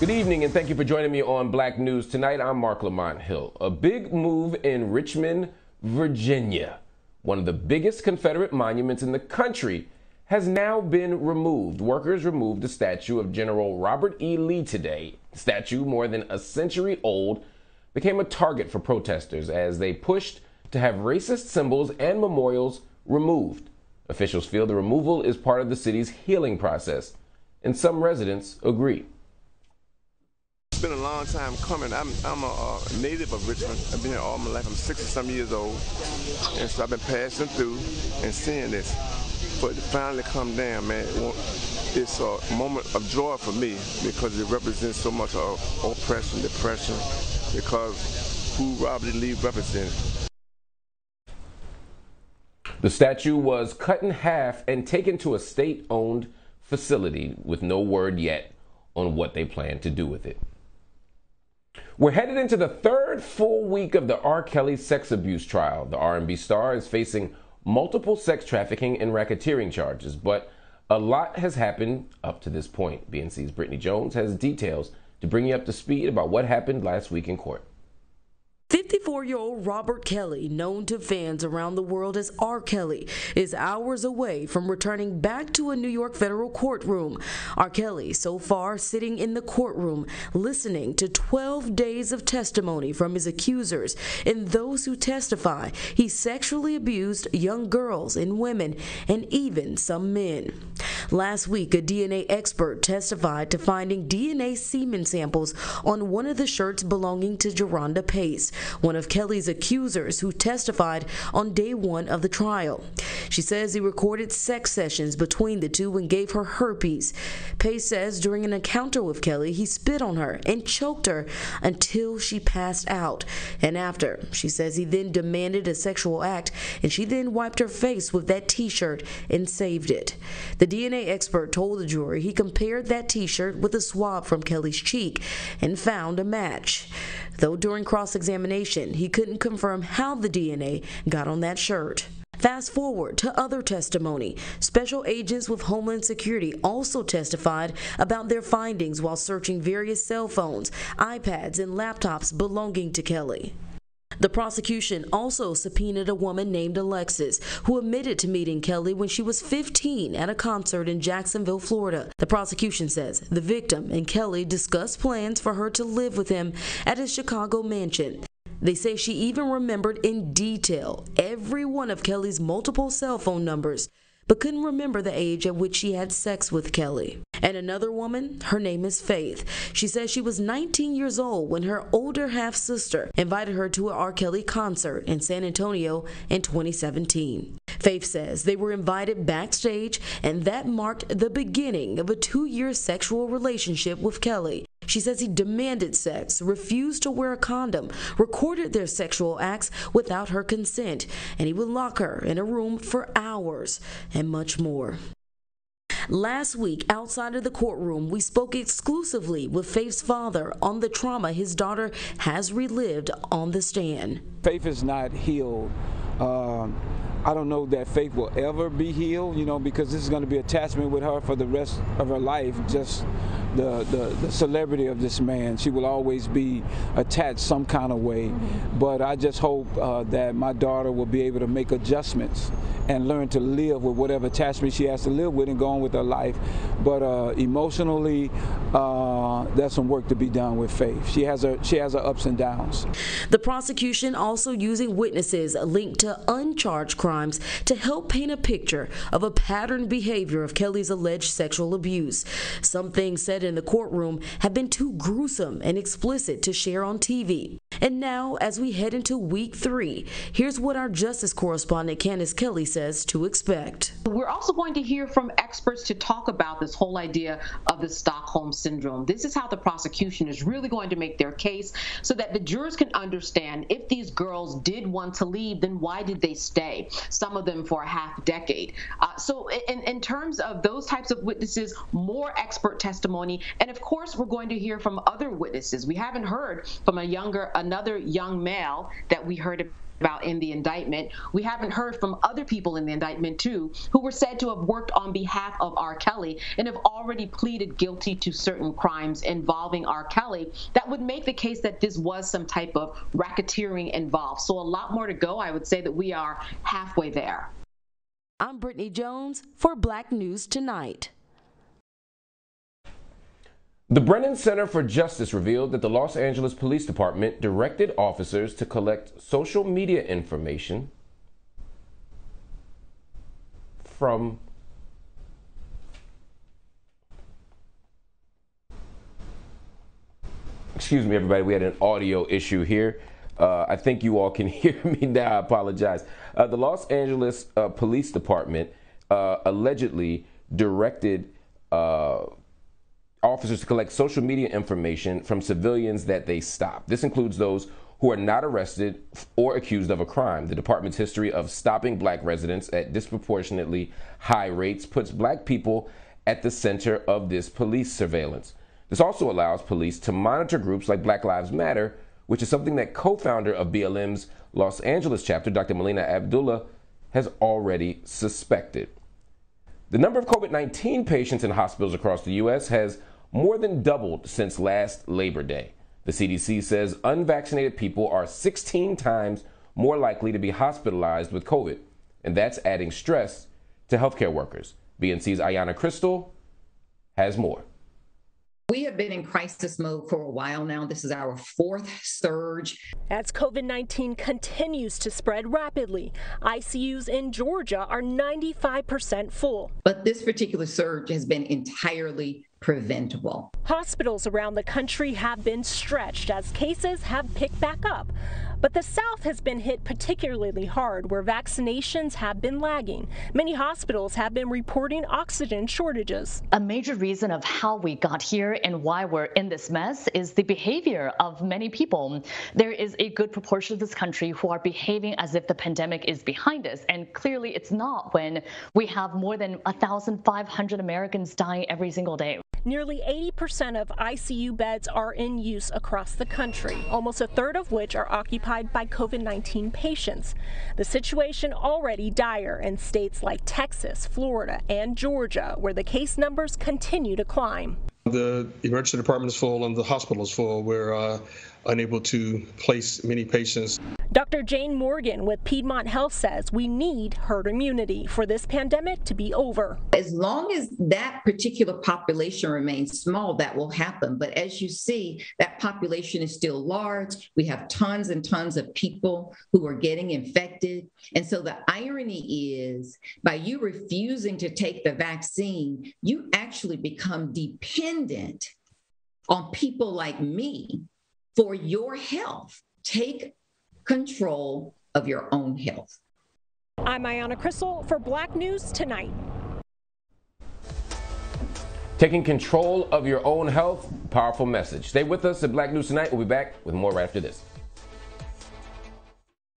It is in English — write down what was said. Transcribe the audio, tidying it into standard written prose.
Good evening, and thank you for joining me on Black News Tonight. I'm Marc Lamont Hill. A big move in Richmond, Virginia. One of the biggest Confederate monuments in the country has now been removed. Workers removed the statue of General Robert E. Lee today. The statue, more than a century old, became a target for protesters as they pushed to have racist symbols and memorials removed. Officials feel the removal is part of the city's healing process, and some residents agree. It's been a long time coming. I'm a native of Richmond. I've been here all my life. I'm 60-some years old, and so I've been passing through and seeing this. For it to finally come down, man, it's a moment of joy for me because it represents so much of oppression, depression, because who Robert E. Lee represents. The statue was cut in half and taken to a state-owned facility with no word yet on what they plan to do with it. We're headed into the third full week of the R. Kelly sex abuse trial. The R&B star is facing multiple sex trafficking and racketeering charges, but a lot has happened up to this point. BNC's Brittany Jones has details to bring you up to speed about what happened last week in court. 54-year-old Robert Kelly, known to fans around the world as R. Kelly, is hours away from returning back to a New York federal courtroom. R. Kelly, so far, sitting in the courtroom, listening to 12 days of testimony from his accusers and those who testify he sexually abused young girls and women and even some men. Last week, a DNA expert testified to finding DNA semen samples on one of the shirts belonging to Jerronda Pace, one of Kelly's accusers who testified on day one of the trial. She says he recorded sex sessions between the two and gave her herpes. Pace says during an encounter with Kelly, he spit on her and choked her until she passed out. And after, she says he then demanded a sexual act, and she then wiped her face with that t-shirt and saved it. The DNA expert told the jury he compared that t-shirt with a swab from Kelly's cheek and found a match. Though during cross-examination, he couldn't confirm how the DNA got on that shirt. Fast forward to other testimony. Special agents with Homeland Security also testified about their findings while searching various cell phones, iPads, and laptops belonging to Kelly. The prosecution also subpoenaed a woman named Alexis, who admitted to meeting Kelly when she was 15 at a concert in Jacksonville, Florida. The prosecution says the victim and Kelly discussed plans for her to live with him at his Chicago mansion. They say she even remembered in detail every one of Kelly's multiple cell phone numbers, but couldn't remember the age at which she had sex with Kelly. And another woman, her name is Faith. She says she was 19 years old when her older half-sister invited her to an R. Kelly concert in San Antonio in 2017. Faith says they were invited backstage, and that marked the beginning of a 2-year sexual relationship with Kelly. She says he demanded sex, refused to wear a condom, recorded their sexual acts without her consent, and he would lock her in a room for hours, and much more. Last week, outside of the courtroom, we spoke exclusively with Faith's father on the trauma his daughter has relived on the stand. Faith is not healed. I don't know that Faith will ever be healed, because this is going to be attachment with her for the rest of her life, just the celebrity of this man. She will always be attached some kind of way. But I just hope that my daughter will be able to make adjustments and learn to live with whatever attachment she has to live with and go on with her life. But emotionally, there's some work to be done with Faith. She has her ups and downs. The prosecution also using witnesses linked to uncharged crimes to help paint a picture of a patterned behavior of Kelly's alleged sexual abuse. Some things said in the courtroom have been too gruesome and explicit to share on TV. And now, as we head into week 3, here's what our justice correspondent Candace Kelly says to expect. We're also going to hear from experts to talk about this whole idea of the Stockholm Syndrome. This is how the prosecution is really going to make their case so that the jurors can understand if these girls did want to leave, then why did they stay? Some of them for a half decade. So in terms of those types of witnesses, more expert testimony, and of course, we're going to hear from other witnesses. We haven't heard from a younger another young male that we heard about in the indictment. We haven't heard from other people in the indictment too, who were said to have worked on behalf of R. Kelly and have already pleaded guilty to certain crimes involving R. Kelly that would make the case that this was some type of racketeering involved. So a lot more to go. I would say that we are halfway there. I'm Brittany Jones for Black News Tonight. The Brennan Center for Justice revealed that the Los Angeles Police Department directed officers to collect social media information from excuse me, everybody, we had an audio issue here. I think you all can hear me now. I apologize. The Los Angeles Police Department allegedly directed officers to collect social media information from civilians that they stopped. This includes those who are not arrested or accused of a crime. The department's history of stopping black residents at disproportionately high rates puts black people at the center of this police surveillance. This also allows police to monitor groups like Black Lives Matter, which is something that co-founder of BLM's Los Angeles chapter, Dr. Melina Abdullah, has already suspected. The number of COVID-19 patients in hospitals across the U.S. has more than doubled since last Labor Day. The CDC says unvaccinated people are 16 times more likely to be hospitalized with COVID, and that's adding stress to healthcare workers. BNC's Ayanna Crystal has more. We have been in crisis mode for a while now. This is our fourth surge. As COVID-19 continues to spread rapidly, ICUs in Georgia are 95% full. But this particular surge has been entirely preventable. Hospitals around the country have been stretched as cases have picked back up. But the South has been hit particularly hard, where vaccinations have been lagging. Many hospitals have been reporting oxygen shortages. A major reason of how we got here and why we're in this mess is the behavior of many people. There is a good proportion of this country who are behaving as if the pandemic is behind us, and clearly it's not when we have more than 1,500 Americans dying every single day. Nearly 80% of ICU beds are in use across the country, almost a third of which are occupied by COVID-19 patients. The situation already dire in states like Texas, Florida, and Georgia, where the case numbers continue to climb. The emergency department is full and the hospital is full. We're unable to place many patients. Dr. Jane Morgan with Piedmont Health says we need herd immunity for this pandemic to be over. As long as that particular population remains small, that will happen. But as you see, that population is still large. We have tons and tons of people who are getting infected. And so the irony is, by you refusing to take the vaccine, you actually become dependent on people like me for your health. Take control of your own health. I'm Ayanna Crystal for Black News Tonight. Taking control of your own health, powerful message. Stay with us at Black News Tonight. We'll be back with more right after this.